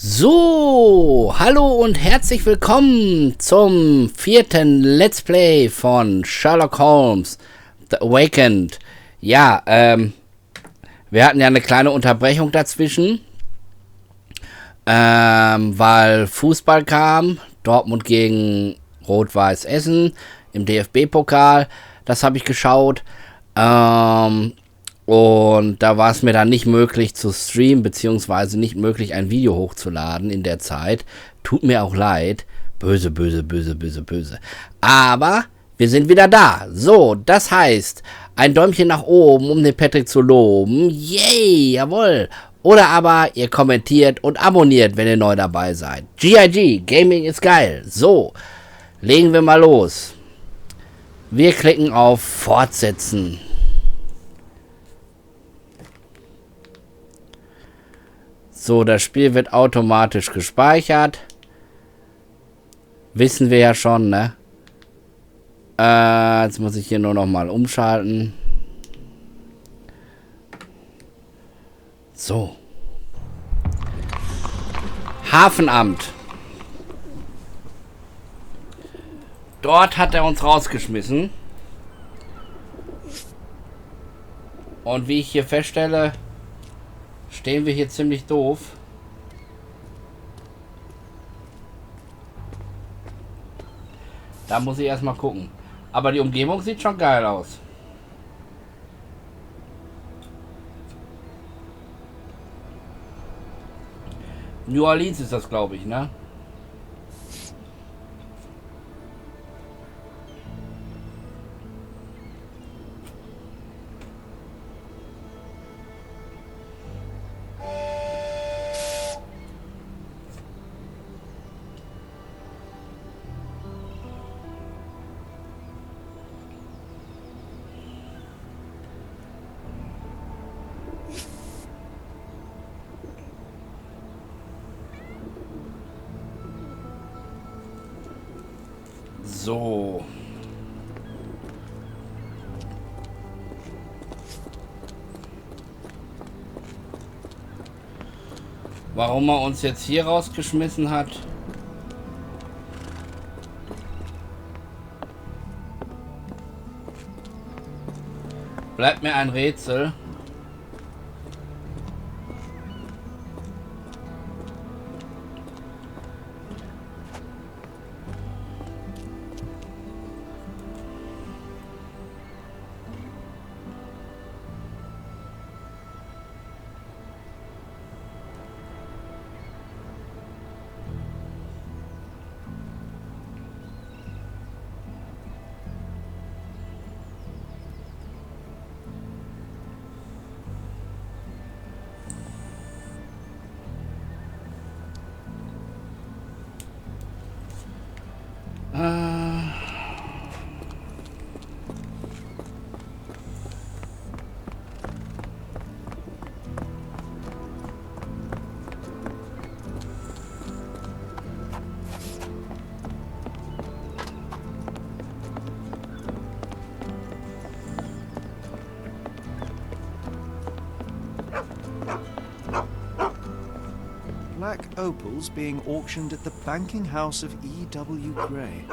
So, hallo und herzlich willkommen zum 4. Let's Play von Sherlock Holmes, The Awakened. Ja, wir hatten ja eine kleine Unterbrechung dazwischen, weil Fußball kam, Dortmund gegen Rot-Weiß Essen im DFB-Pokal, das habe ich geschaut, und da war es mir dann nicht möglich zu streamen, beziehungsweise nicht möglich, ein Video hochzuladen in der Zeit. Tut mir auch leid. Böse, böse, böse, böse, böse. Aber wir sind wieder da. So, das heißt, ein Däumchen nach oben, um den Patrick zu loben. Yay, jawohl. Oder aber ihr kommentiert und abonniert, wenn ihr neu dabei seid. GIG, Gaming ist geil. So, legen wir mal los. Wir klicken auf Fortsetzen. So, das Spiel wird automatisch gespeichert. Wissen wir ja schon, ne? Jetzt muss ich hier nur noch mal umschalten. So. Hafenamt. Dort hat er uns rausgeschmissen. Und wie ich hier feststelle, stehen wir hier ziemlich doof. Da muss ich erstmal gucken. Aber die Umgebung sieht schon geil aus. New Orleans ist das, glaube ich, ne? So. Warum er uns jetzt hier rausgeschmissen hat? Bleibt mir ein Rätsel. Black opals being auctioned at the banking house of E.W. Gray.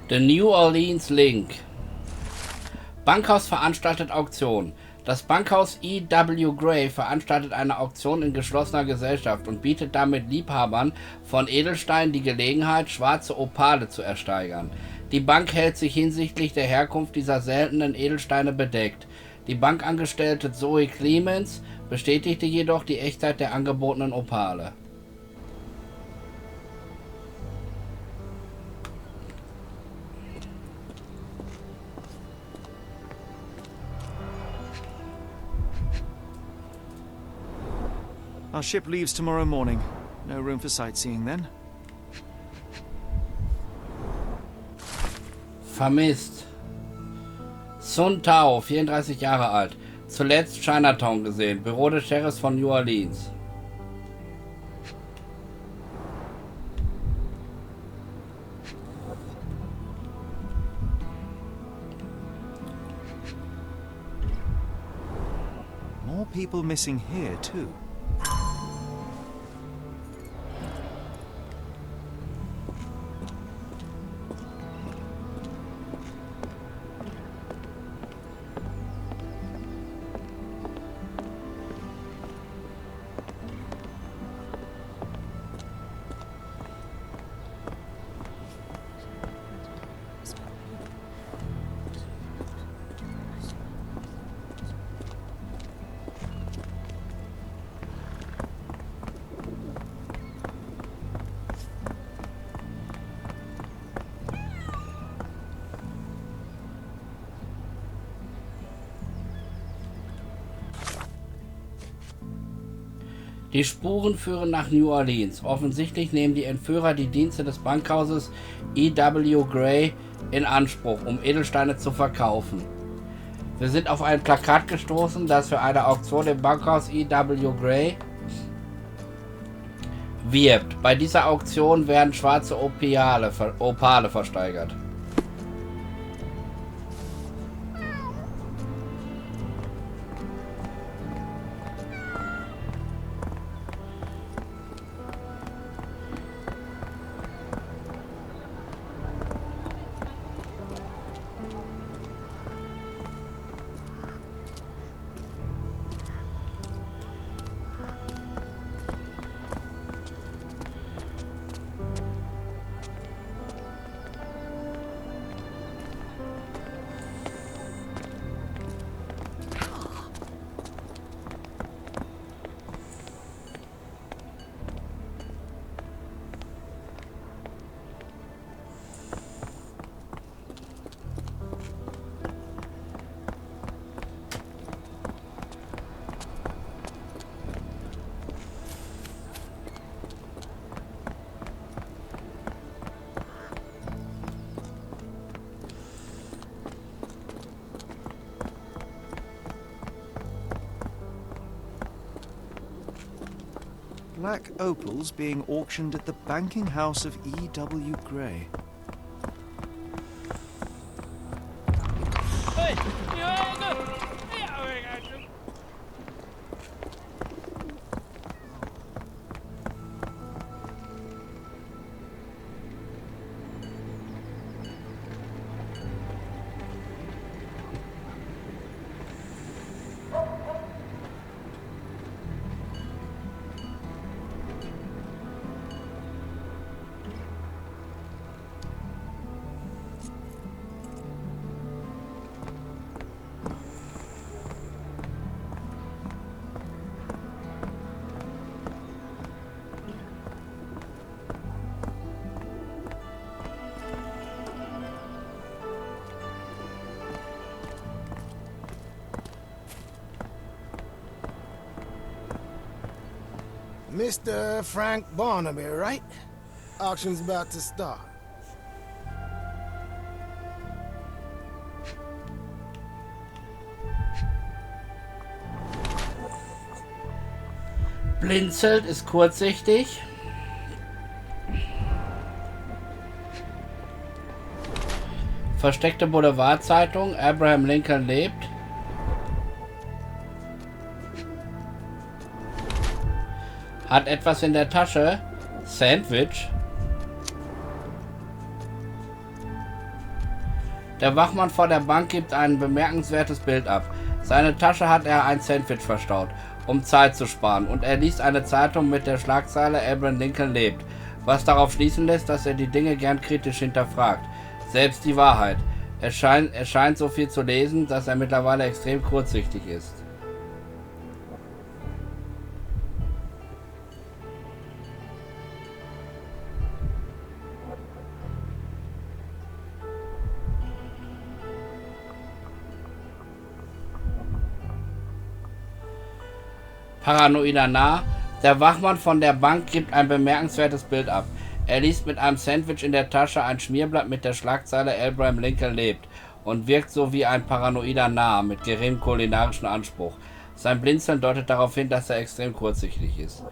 The New Orleans Link. Bankhaus veranstaltet Auktion. Das Bankhaus E.W. Gray veranstaltet eine Auktion in geschlossener Gesellschaft und bietet damit Liebhabern von Edelsteinen die Gelegenheit, schwarze Opale zu ersteigern. Die Bank hält sich hinsichtlich der Herkunft dieser seltenen Edelsteine bedeckt. Die Bankangestellte Zoe Clemens bestätigte jedoch die Echtheit der angebotenen Opale. Our ship leaves tomorrow morning. No room for sightseeing then. Vermisst. Sun Tao, 34 Jahre alt. Zuletzt Chinatown gesehen. Büro des Sheriffs von New Orleans. More people missing here too. Die Spuren führen nach New Orleans. Offensichtlich nehmen die Entführer die Dienste des Bankhauses E.W. Gray in Anspruch, um Edelsteine zu verkaufen. Wir sind auf ein Plakat gestoßen, das für eine Auktion im Bankhaus E.W. Gray wirbt. Bei dieser Auktion werden schwarze Opale versteigert. Black opals being auctioned at the banking house of E.W. Gray. Mr. Frank Barnaby, right? Auction's about to start. Blinzelt, ist kurzsichtig. Versteckte Boulevardzeitung, Abraham Lincoln lebt. Hat etwas in der Tasche. Sandwich. Der Wachmann vor der Bank gibt ein bemerkenswertes Bild ab. Seine Tasche hat er ein Sandwich verstaut, um Zeit zu sparen, und er liest eine Zeitung mit der Schlagzeile Abraham Lincoln lebt, was darauf schließen lässt, dass er die Dinge gern kritisch hinterfragt. Selbst die Wahrheit. Er scheint so viel zu lesen, dass er mittlerweile extrem kurzsichtig ist. Paranoider Narr, Der Wachmann von der Bank gibt ein bemerkenswertes Bild ab. Er liest mit einem Sandwich in der Tasche ein Schmierblatt mit der Schlagzeile Abraham Lincoln lebt und wirkt so wie ein paranoider Narr mit geringem kulinarischen Anspruch. Sein Blinzeln deutet darauf hin, dass er extrem kurzsichtig ist.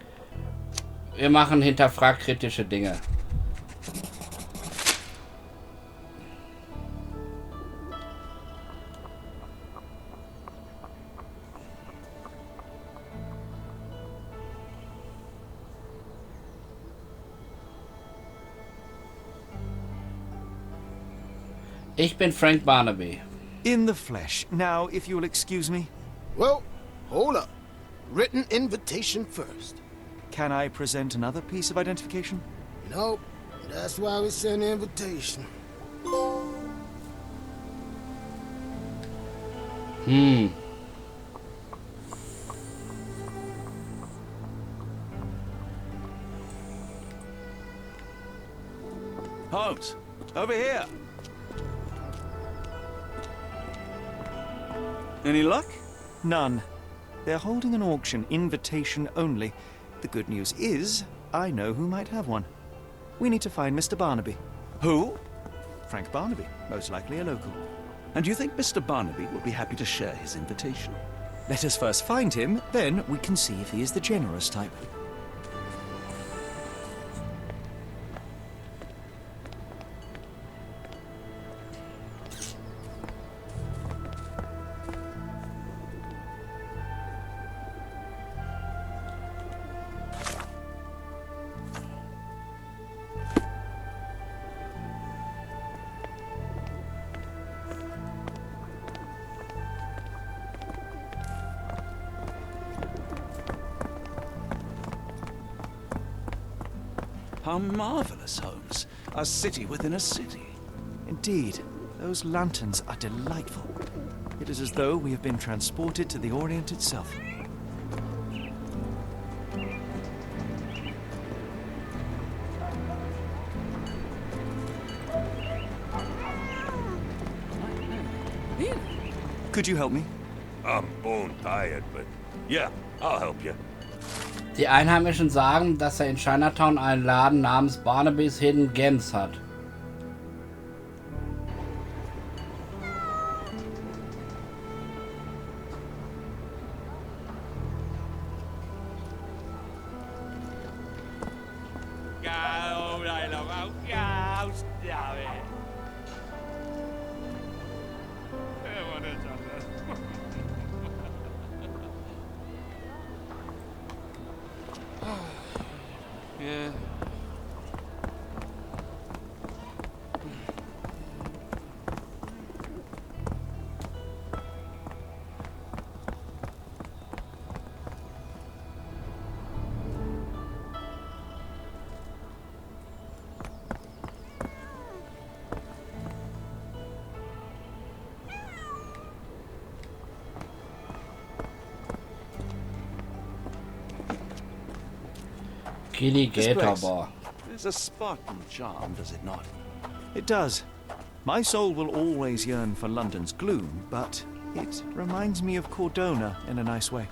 Wir machen hinterfragt kritische Dinge. Ich bin Frank Barnaby. In the flesh. Now, if you'll excuse me, Well, hold up. Written invitation first. can I present another piece of identification? Nope. That's why we send the invitation. Holmes, over here. Any luck? None. They're holding an auction, invitation only. The good news is, I know who might have one. We need to find Mr. Barnaby. Who? Frank Barnaby, most likely a local. And do you think Mr. Barnaby will be happy to share his invitation? Let us first find him, then we can see if he is the generous type. How marvelous, Holmes. A city within a city. Indeed, those lanterns are delightful. It is as though we have been transported to the Orient itself. Could you help me? I'm bone tired, but yeah, I'll help you. Die Einheimischen sagen, dass er in Chinatown einen Laden namens Barnaby's Hidden Gems hat. Yeah. Gator Bar. There's a Spartan charm, does it not? It does. My soul will always yearn for London's gloom, but it reminds me of Cordona in a nice way.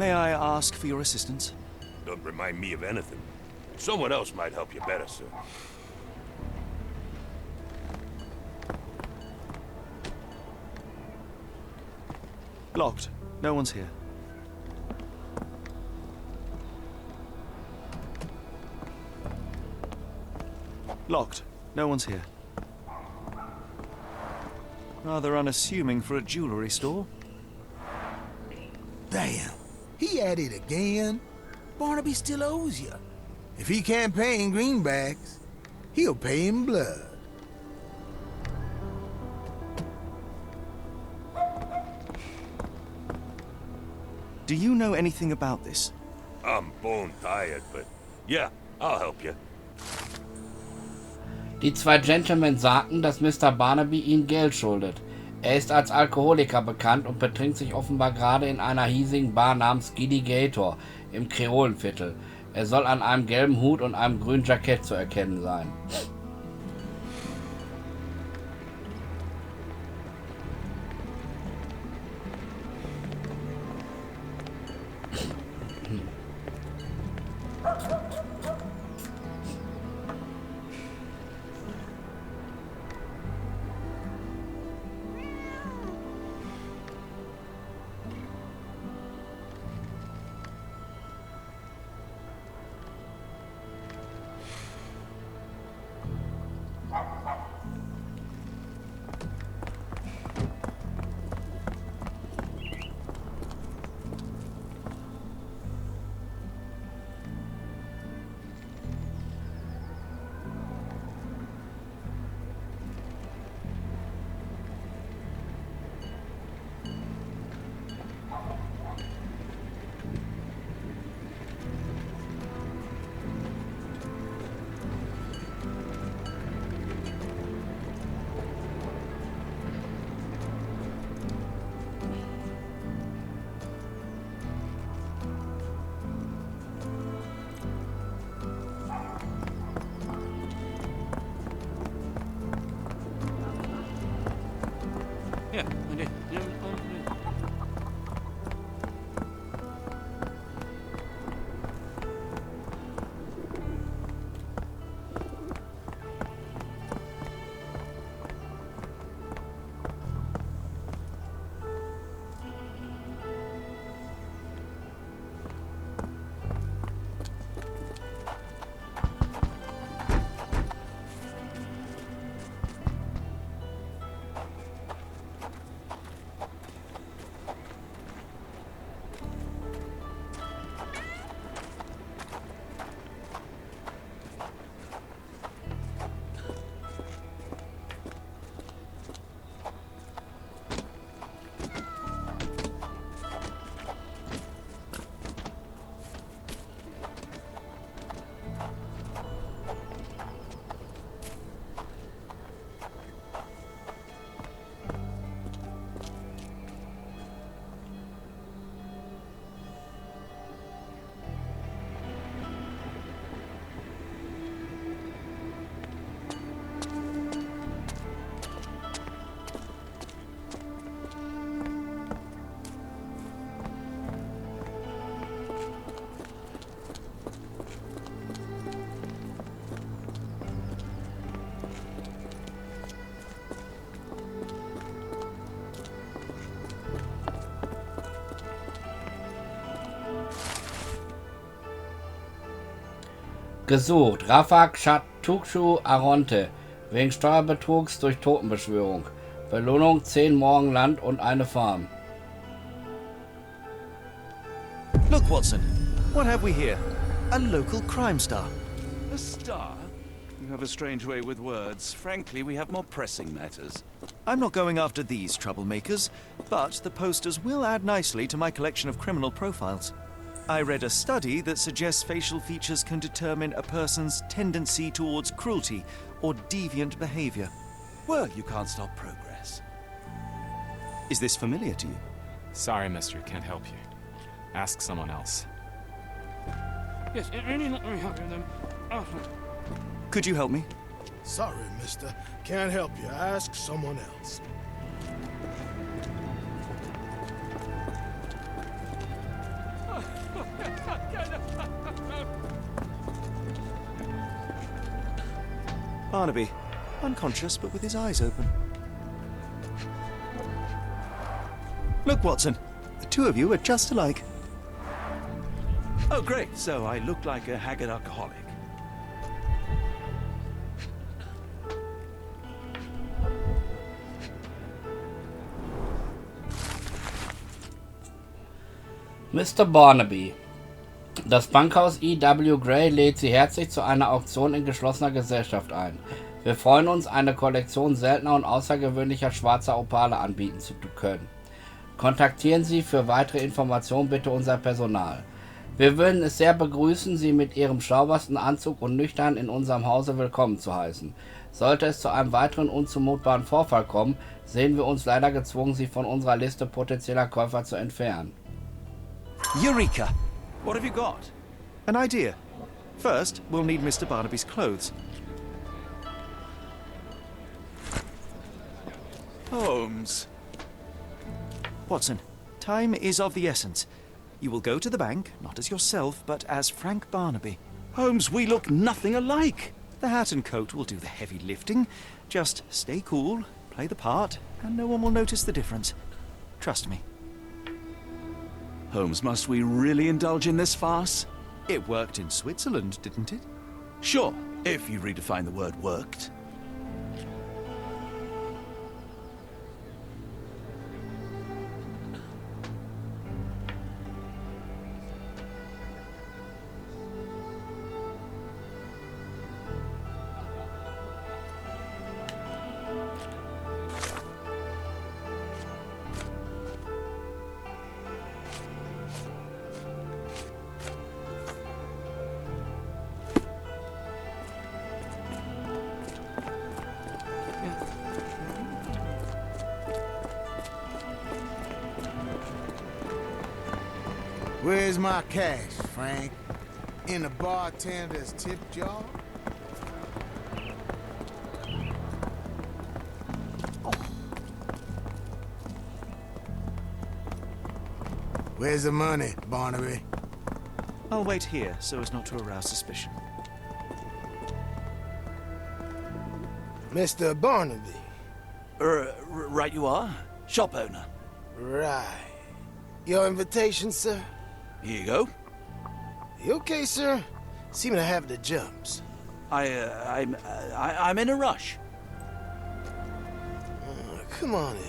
May I ask for your assistance? Don't remind me of anything. Someone else might help you better, sir. Locked. No one's here. Locked. No one's here. Rather unassuming for a jewelry store. Damn, he at it again. Barnaby still owes you. If he can't pay in greenbacks, he'll pay in blood. Do you know anything about this? I'm bone tired, but yeah, I'll help you. Die zwei Gentlemen sagten, dass Mr. Barnaby ihnen Geld schuldet. Er ist als Alkoholiker bekannt und betrinkt sich offenbar gerade in einer hiesigen Bar namens Giddy Gator im Kreolenviertel. Er soll an einem gelben Hut und einem grünen Jackett zu erkennen sein. Yeah, I did. Yeah. Gesucht. Rafak Chatukshu Aronte. Wegen Steuerbetrugs durch Totenbeschwörung. Belohnung 10 Morgen Land und eine Farm. Look, Watson. What have we here? A local crime star. A star? You have a strange way with words. Frankly, we have more pressing matters. I'm not going after these troublemakers, but the posters will add nicely to my collection of criminal profiles. I read a study that suggests facial features can determine a person's tendency towards cruelty or deviant behavior. Well, you can't stop progress. Is this familiar to you? Sorry, mister, can't help you. Ask someone else. Yes, really not very happy with them. Oh. Could you help me? Sorry, mister. Can't help you. Ask someone else. Barnaby, unconscious but with his eyes open. Look, Watson, the two of you are just alike. Oh, great. So I look like a haggard alcoholic. Mr. Barnaby. Das Bankhaus E.W. Gray lädt Sie herzlich zu einer Auktion in geschlossener Gesellschaft ein. Wir freuen uns, eine Kollektion seltener und außergewöhnlicher schwarzer Opale anbieten zu können. Kontaktieren Sie für weitere Informationen bitte unser Personal. Wir würden es sehr begrüßen, Sie mit Ihrem saubersten Anzug und nüchtern in unserem Hause willkommen zu heißen. Sollte es zu einem weiteren unzumutbaren Vorfall kommen, sehen wir uns leider gezwungen, Sie von unserer Liste potenzieller Käufer zu entfernen. Eureka! What have you got? An idea. First, we'll need Mr. Barnaby's clothes. Holmes. Watson, time is of the essence. You will go to the bank, not as yourself, but as Frank Barnaby. Holmes, we look nothing alike. The hat and coat will do the heavy lifting. Just stay cool, play the part, and no one will notice the difference. Trust me. Holmes, must we really indulge in this farce? It worked in Switzerland, didn't it? Sure, if you redefine the word worked. Where's my cash, Frank? In the bartender's tip jar? Where's the money, Barnaby? I'll wait here so as not to arouse suspicion. Mr. Barnaby. Right you are. Shop owner. Right. Your invitation, sir? Here you go. You okay, sir? Seem to have the jumps. I'm in a rush. Come on in.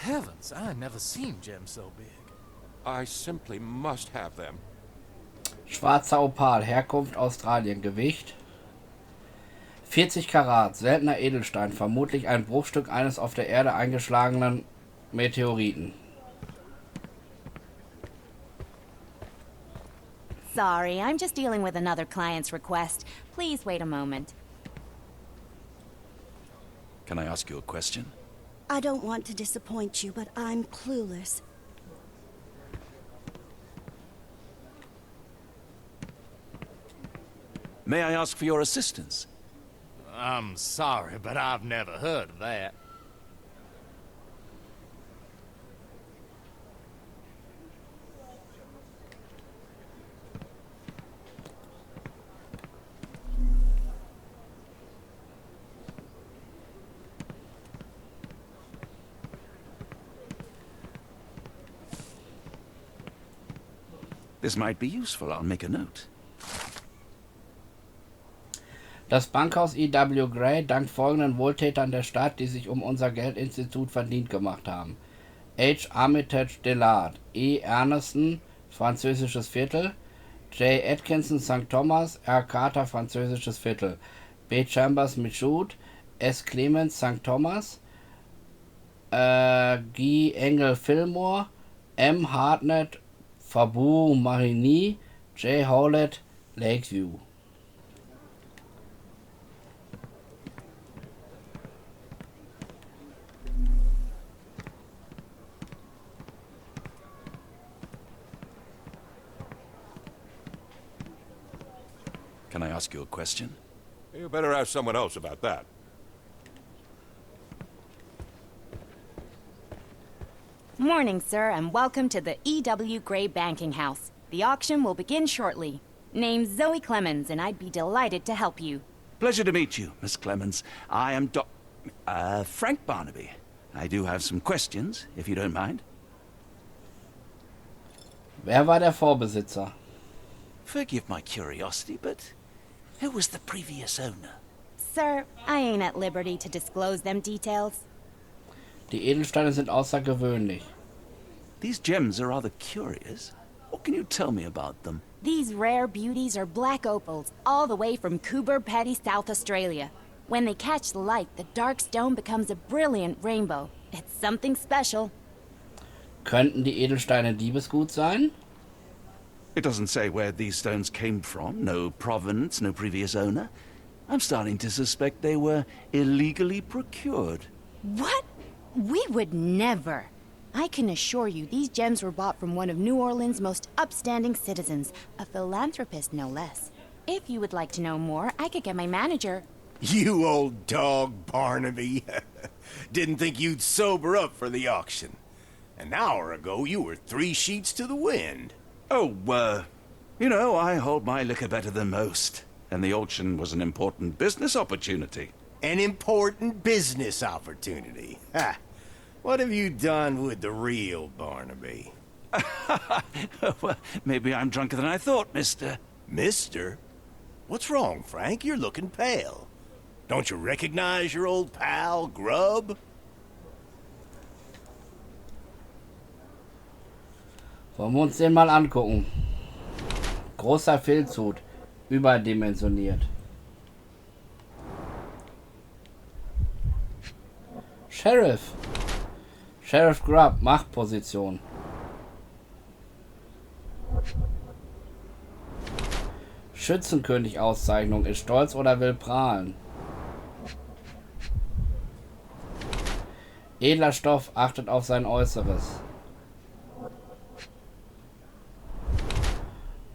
Heavens, I never seen gems so big. I simply must have them. Schwarzer Opal, Herkunft Australien, Gewicht 40 Karat, seltener Edelstein, vermutlich ein Bruchstück eines auf der Erde eingeschlagenen Meteoriten. Sorry, I'm just dealing with another client's request. Please wait a moment. Can I ask you a question? I don't want to disappoint you, but I'm clueless. May I ask for your assistance? I'm sorry, but I've never heard of that. This might be useful. I'll make a note. Das Bankhaus E.W. Gray dankt folgenden Wohltätern der Stadt, die sich um unser Geldinstitut verdient gemacht haben. H. Armitage Dillard, E. Erneston, französisches Viertel, J. Atkinson St. Thomas, R. Carter, französisches Viertel, B. Chambers Michoud, S. Clemens St. Thomas, G. Engel Fillmore, M. Hartnett Faubourg Marigny, J. Howlett Lakeview. Can I ask you a question? You better ask someone else about that. Morning, sir, and welcome to the E.W. Gray Banking House. The auction will begin shortly. Name's Zoe Clemens, and I'd be delighted to help you. Pleasure to meet you, Miss Clemens. I am Frank Barnaby. I do have some questions, if you don't mind. Wer war der Vorbesitzer? Forgive my curiosity, but who was the previous owner? Sir, I ain't at liberty to disclose them details. Die Edelsteine sind außergewöhnlich. These gems are rather curious. What can you tell me about them? These rare beauties are black opals, all the way from Coober Pedy, South Australia. When they catch the light, the dark stone becomes a brilliant rainbow. It's something special. Könnten die Edelsteine Diebesgut sein? It doesn't say where these stones came from. No provenance, no previous owner. I'm starting to suspect they were illegally procured. What? We would never. I can assure you these gems were bought from one of New Orleans' most upstanding citizens, a philanthropist no less. If you would like to know more, I could get my manager. You old dog, Barnaby. Didn't think you'd sober up for the auction. An hour ago, you were 3 sheets to the wind. Oh, you know, I hold my liquor better than most. And the auction was an important business opportunity. An important business opportunity. Ha! What have you done with the real Barnaby? Well, maybe I'm drunker than I thought, mister. Mister? What's wrong, Frank? You're looking pale. Don't you recognize your old pal, Grub? Wollen wir uns den mal angucken. Großer Filzhut. Überdimensioniert. Sheriff. Sheriff Grubb, Machtposition. Schützenkönig-Auszeichnung, ist stolz oder will prahlen. Edler Stoff, achtet auf sein Äußeres.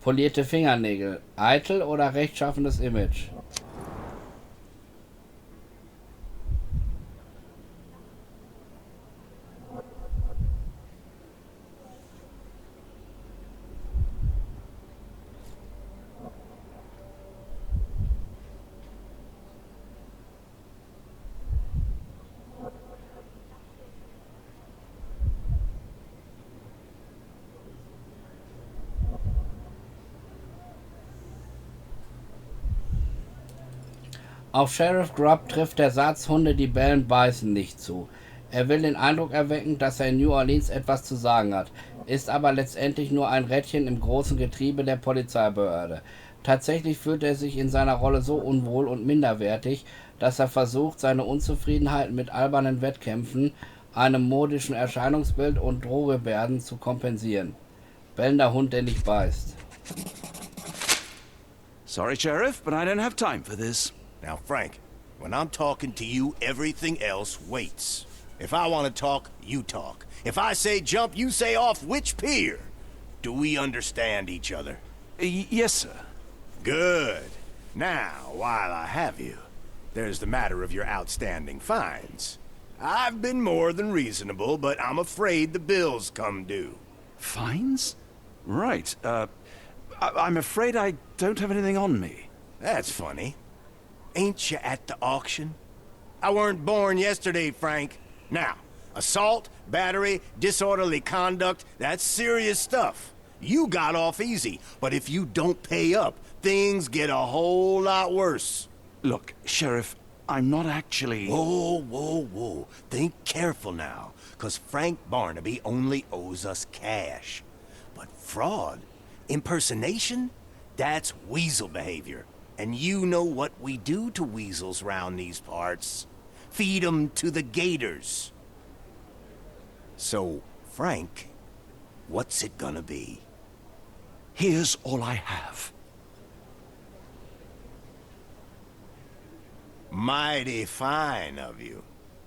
Polierte Fingernägel, eitel oder rechtschaffenes Image. Auf Sheriff Grubb trifft der Satz "Hunde, die bellen, beißen" nicht zu. Er will den Eindruck erwecken, dass er in New Orleans etwas zu sagen hat, ist aber letztendlich nur ein Rädchen im großen Getriebe der Polizeibehörde. Tatsächlich fühlt er sich in seiner Rolle so unwohl und minderwertig, dass er versucht, seine Unzufriedenheit mit albernen Wettkämpfen, einem modischen Erscheinungsbild und Drohgebärden zu kompensieren. Bellender Hund, der nicht beißt. Sorry, Sheriff, but I don't have time for this. Now, Frank, when I'm talking to you, everything else waits. If I want to talk, you talk. If I say jump, you say off which pier. Do we understand each other? Yes, sir. Good. Now, while I have you, there's the matter of your outstanding fines. I've been more than reasonable, but I'm afraid the bills come due. Fines? Right. I'm afraid I don't have anything on me. That's funny. Ain't you at the auction? I weren't born yesterday, Frank. Now, assault, battery, disorderly conduct, that's serious stuff. You got off easy, but if you don't pay up, things get a whole lot worse. Look, Sheriff, I'm not actually... Whoa. Think careful now, 'cause Frank Barnaby only owes us cash. But fraud, impersonation, that's weasel behavior. And you know what we do to weasels round these parts. Feed 'em to the gators. So, Frank, what's it gonna be? Here's all I have. Mighty fine of you.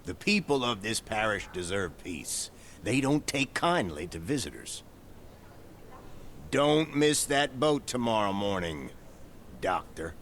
The people of this parish deserve peace. They don't take kindly to visitors. Don't miss that boat tomorrow morning, Doctor.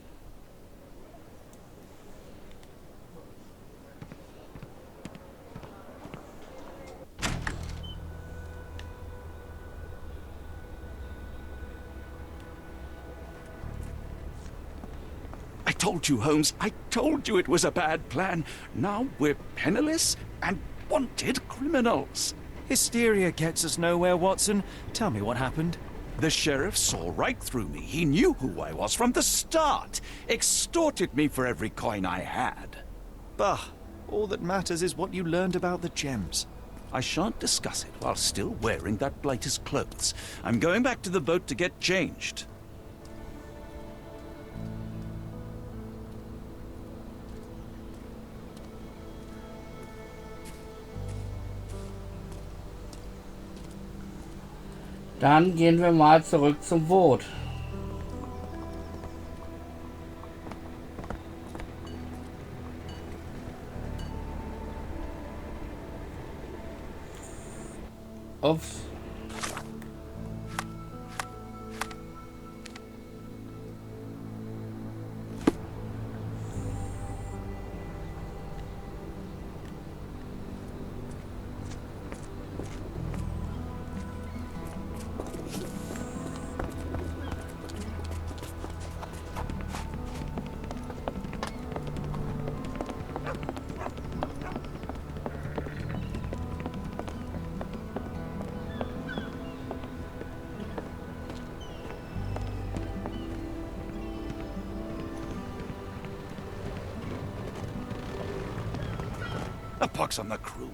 told you, Holmes. I told you it was a bad plan. Now we're penniless and wanted criminals. Hysteria gets us nowhere, Watson. Tell me what happened. The sheriff saw right through me. He knew who I was from the start. Extorted me for every coin I had. Bah, all that matters is what you learned about the gems. I shan't discuss it while still wearing that blighter's clothes. I'm going back to the boat to get changed. Dann gehen wir mal zurück zum Boot. Ups. A pox on the crew.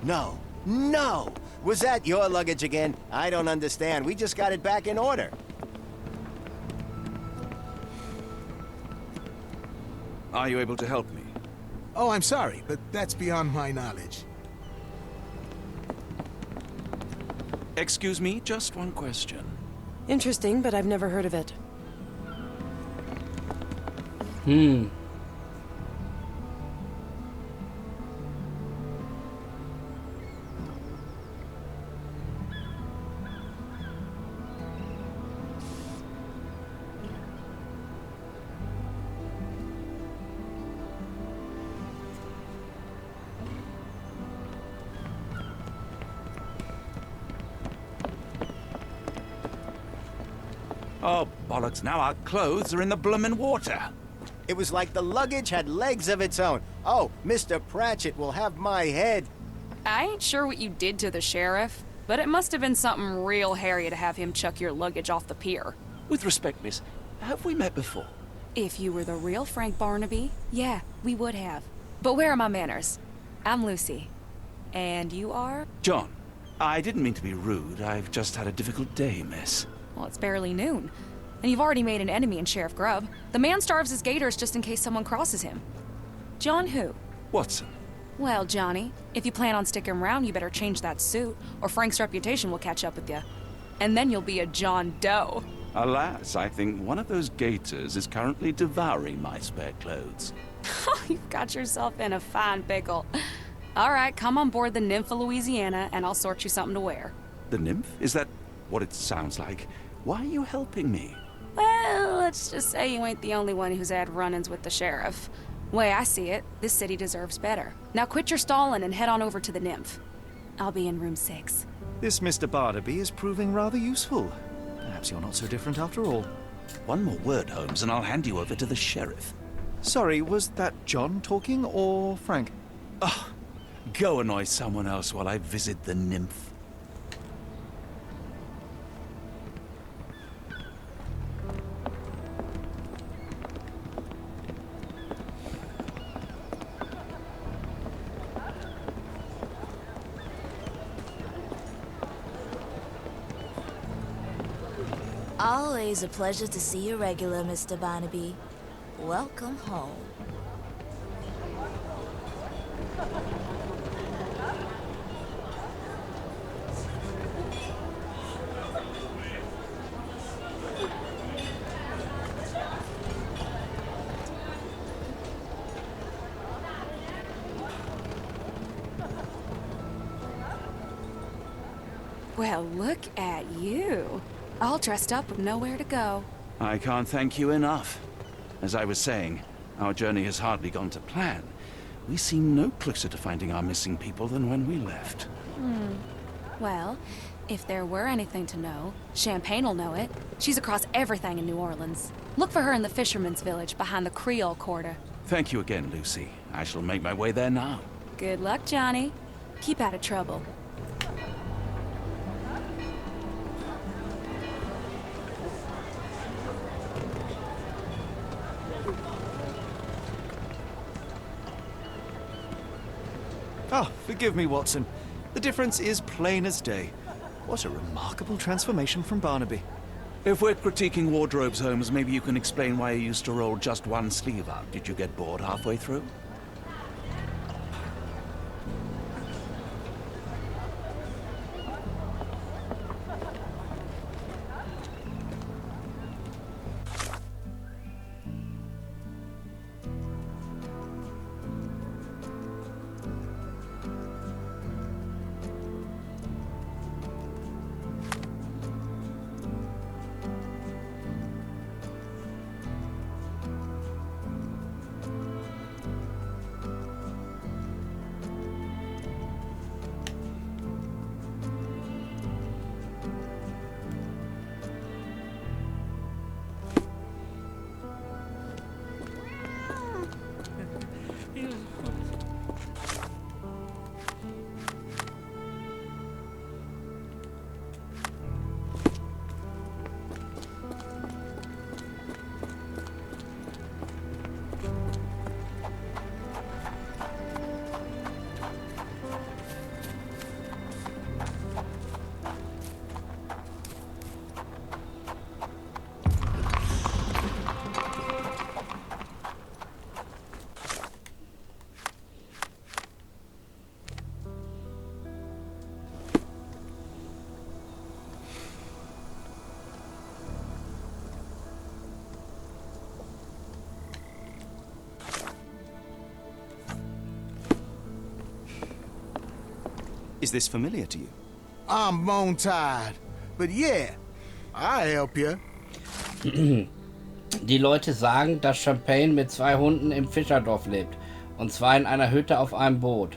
No, no! Was that your luggage again? I don't understand. We just got it back in order. Are you able to help me? Oh, I'm sorry, but that's beyond my knowledge. Excuse me, just one question. Interesting, but I've never heard of it. Oh, bollocks, now our clothes are in the bloomin' water. It was like the luggage had legs of its own. Oh, Mr. Pratchett will have my head. I ain't sure what you did to the sheriff, but it must have been something real hairy to have him chuck your luggage off the pier. With respect, miss, have we met before? If you were the real Frank Barnaby, yeah, we would have. But where are my manners? I'm Lucy. And you are? John. I didn't mean to be rude. I've just had a difficult day, miss. Well, it's barely noon. And you've already made an enemy in Sheriff Grubb. The man starves his gators just in case someone crosses him. John who? Watson. Well, Johnny, if you plan on sticking around, you better change that suit, or Frank's reputation will catch up with you. And then you'll be a John Doe. Alas, I think one of those gators is currently devouring my spare clothes. You've got yourself in a fine pickle. All right, come on board the Nymph of Louisiana, and I'll sort you something to wear. The nymph? Is that what it sounds like? Why are you helping me? Well, let's just say you ain't the only one who's had run-ins with the sheriff. Way I see it, this city deserves better. Now quit your stalling and head on over to the Nymph. I'll be in room 6. This Mr. Barnaby is proving rather useful. Perhaps you're not so different after all. One more word, Holmes, and I'll hand you over to the sheriff. Sorry, was that John talking or Frank? Oh, go annoy someone else while I visit the nymph. Always a pleasure to see you regular, Mr. Barnaby. Welcome home. Well, look at you. All dressed up with nowhere to go. I can't thank you enough. As I was saying, our journey has hardly gone to plan. We seem no closer to finding our missing people than when we left. Well, if there were anything to know, Champagne'll know it. She's across everything in New Orleans. Look for her in the fisherman's village behind the Creole Quarter. Thank you again, Lucy. I shall make my way there now. Good luck, Johnny. Keep out of trouble. Ah, forgive me, Watson. The difference is plain as day. What a remarkable transformation from Barnaby. If we're critiquing wardrobes, Holmes, maybe you can explain why you used to roll just one sleeve up. Did you get bored halfway through? Is this familiar to you? I'm bone tired, but yeah, I'll help you. Die Leute sagen, dass Champagne mit 2 Hunden im Fischerdorf lebt. Und zwar in einer Hütte auf einem Boot.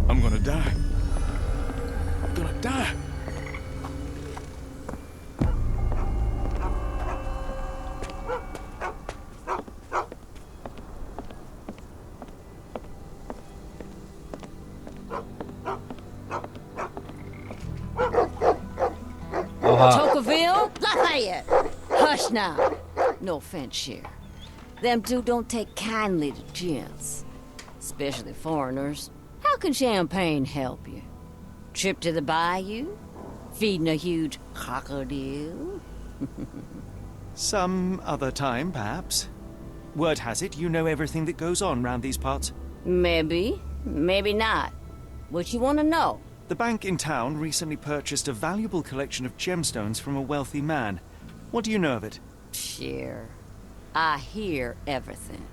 I'm gonna die. I'm gonna die. Tocqueville? Lafayette! Hush now. No offense, Sheriff. Them two don't take kindly to gents. especially foreigners. How can champagne help you? Trip to the bayou? Feeding a huge crocodile? Some other time, perhaps. Word has it, you know everything that goes on round these parts. Maybe, maybe not. What you want to know? The bank in town recently purchased a valuable collection of gemstones from a wealthy man. What do you know of it? Sure. I hear everything.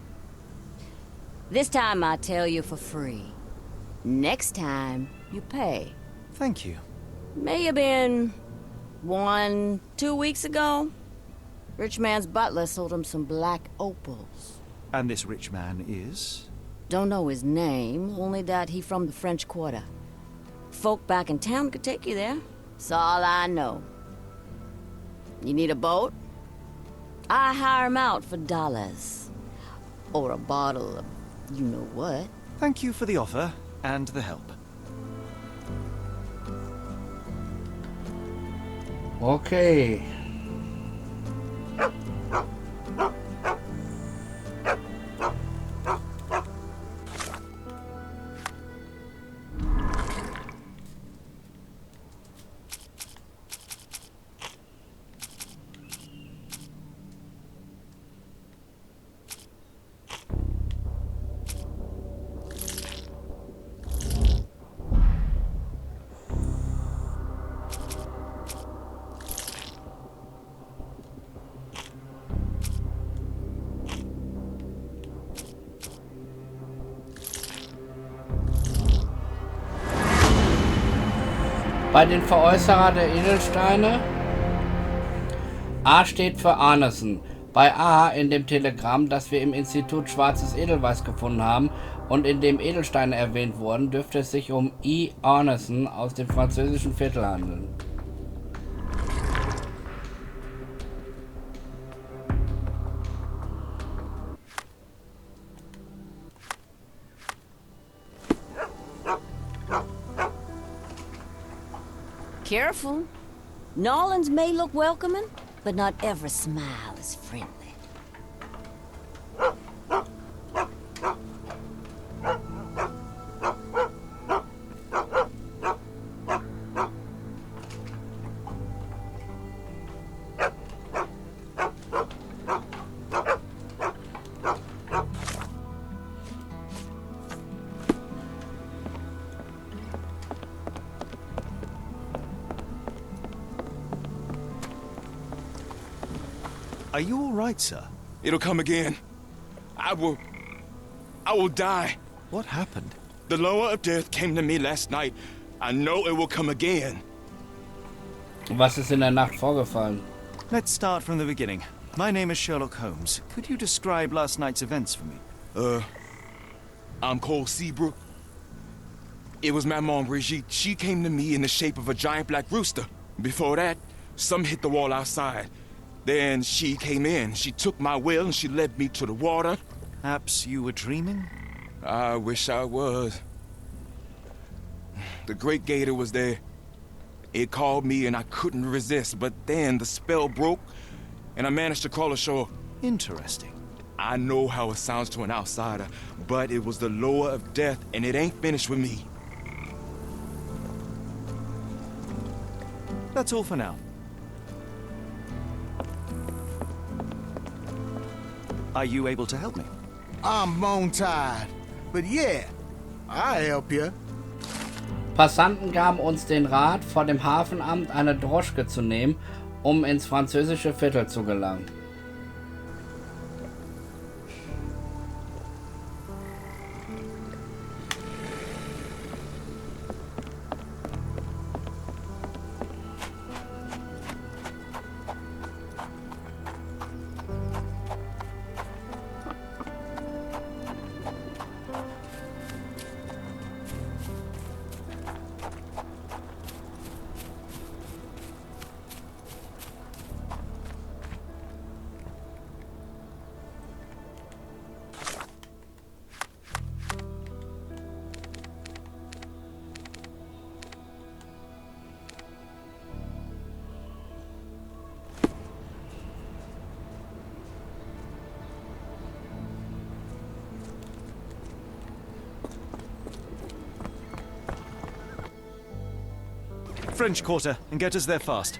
This time I tell you for free. Next time, you pay. Thank you. May have been 2 weeks ago. Rich man's butler sold him some black opals. And this rich man is? Don't know his name, only that he from the French Quarter. Folk back in town could take you there. That's all I know. You need a boat? I hire him out for dollars. Or a bottle of you-know-what. Thank you for the offer and the help. Okay. Bei den Veräußerer der Edelsteine. A steht für Arneson. Bei A in dem Telegramm, das wir im Institut Schwarzes Edelweiß gefunden haben und in dem Edelsteine erwähnt wurden, dürfte es sich um E. Arneson aus dem französischen Viertel handeln. Careful. Nolans may look welcoming, but not every smile is friendly. Are you all right, sir? It'll come again. I will die. What happened? The lower of death came to me last night. I know it will come again. Was ist in der Nacht vorgefallen? Let's start from the beginning. My name is Sherlock Holmes. Could you describe last night's events for me? I'm Cole Seabrook. It was Maman Brigitte. She came to me in the shape of a giant black rooster. Before that, some hit the wall outside. Then she came in. She took my will and she led me to the water. Perhaps you were dreaming? I wish I was. The Great Gator was there. It called me and I couldn't resist, but then the spell broke and I managed to crawl ashore. Interesting. I know how it sounds to an outsider, but it was the lower of death and it ain't finished with me. That's all for now. Are you able to help me? I'm bone-tied, but yeah, I'll help you. Passanten gaben uns den Rat, vor dem Hafenamt eine Droschke zu nehmen, um ins französische Viertel zu gelangen. French Quarter, and get us there fast.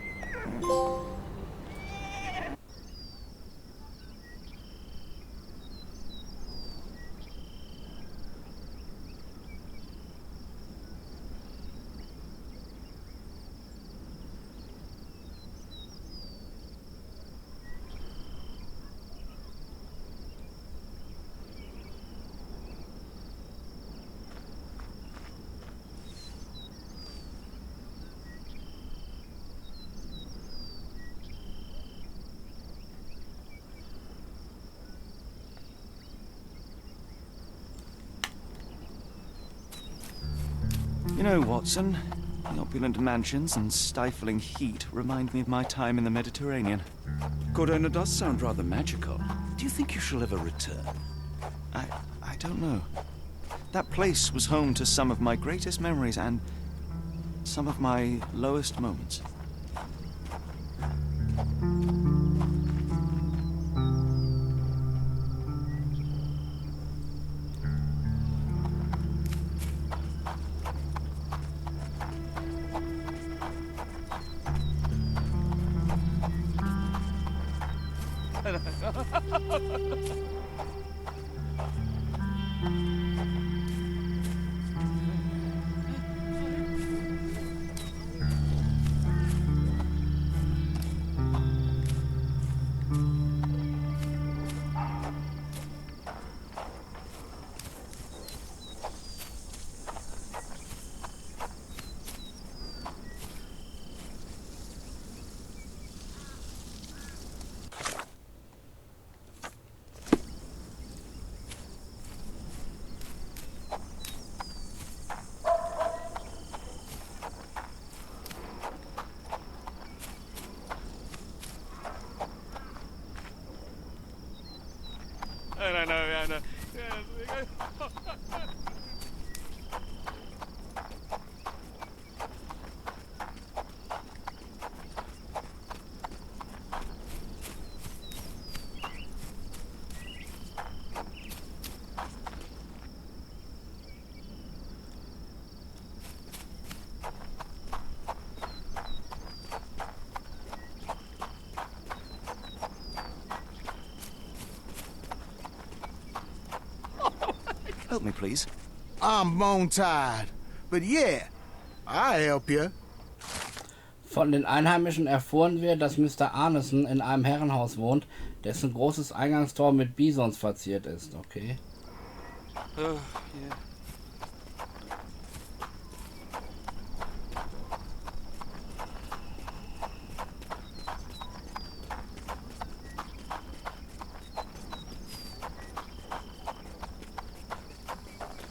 You know, Watson, the opulent mansions and stifling heat remind me of my time in the Mediterranean. Cordona does sound rather magical. Do you think you shall ever return? I don't know. That place was home to some of my greatest memories and some of my lowest moments. No. Help me, please. I'm bone tired, but yeah, I'll help you. Von den Einheimischen erfuhren wir, dass Mr. Arneson in einem Herrenhaus wohnt, dessen großes Eingangstor mit Bisons verziert ist. Okay. Yeah.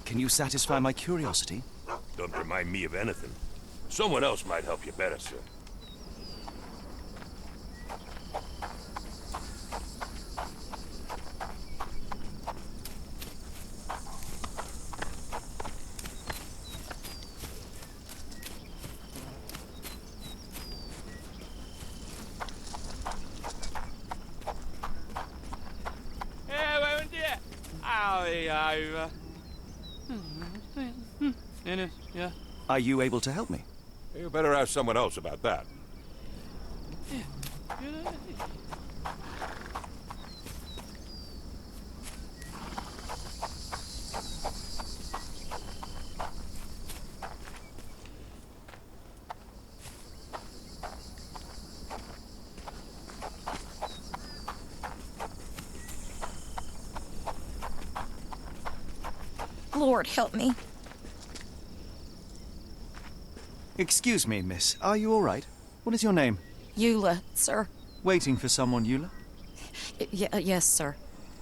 Can you satisfy my curiosity? Don't remind me of anything. Someone else might help you better, sir. Yeah. Are you able to help me? You better ask someone else about that. Lord, help me. Excuse me, miss. Are you all right? What is your name? Eula, sir. Waiting for someone, Eula? Yes, sir.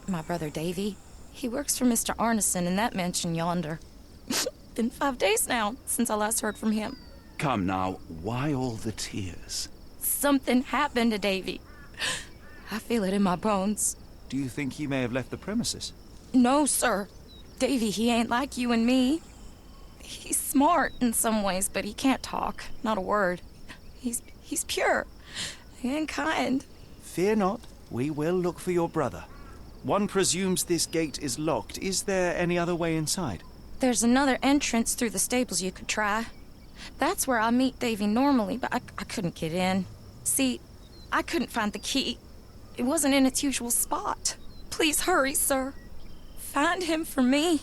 My brother Davy. He works for Mr. Arneson in that mansion yonder. Been 5 days now since I last heard from him. Come now, why all the tears? Something happened to Davy. I feel it in my bones. Do you think he may have left the premises? No, sir. Davy, he ain't like you and me. He's smart in some ways, but he can't talk. Not a word. He's pure and kind. Fear not. We will look for your brother. One presumes this gate is locked. Is there any other way inside? There's another entrance through the stables you could try. That's where I meet Davy normally, but I couldn't get in. See, I couldn't find the key. It wasn't in its usual spot. Please hurry, sir. Find him for me.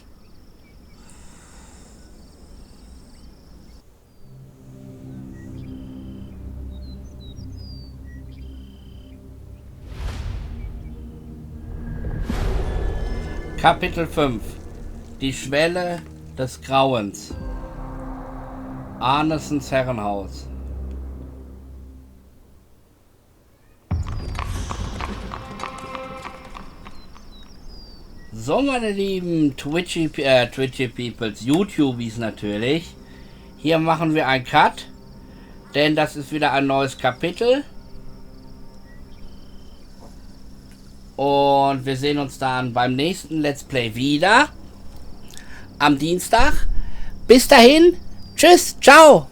Kapitel 5. Die Schwelle des Grauens. Arnesens Herrenhaus. So, meine lieben Twitchy Peoples, YouTubies natürlich. Hier machen wir einen Cut, denn das ist wieder ein neues Kapitel. Und wir sehen uns dann beim nächsten Let's Play wieder. Am Dienstag. Bis dahin. Tschüss. Ciao.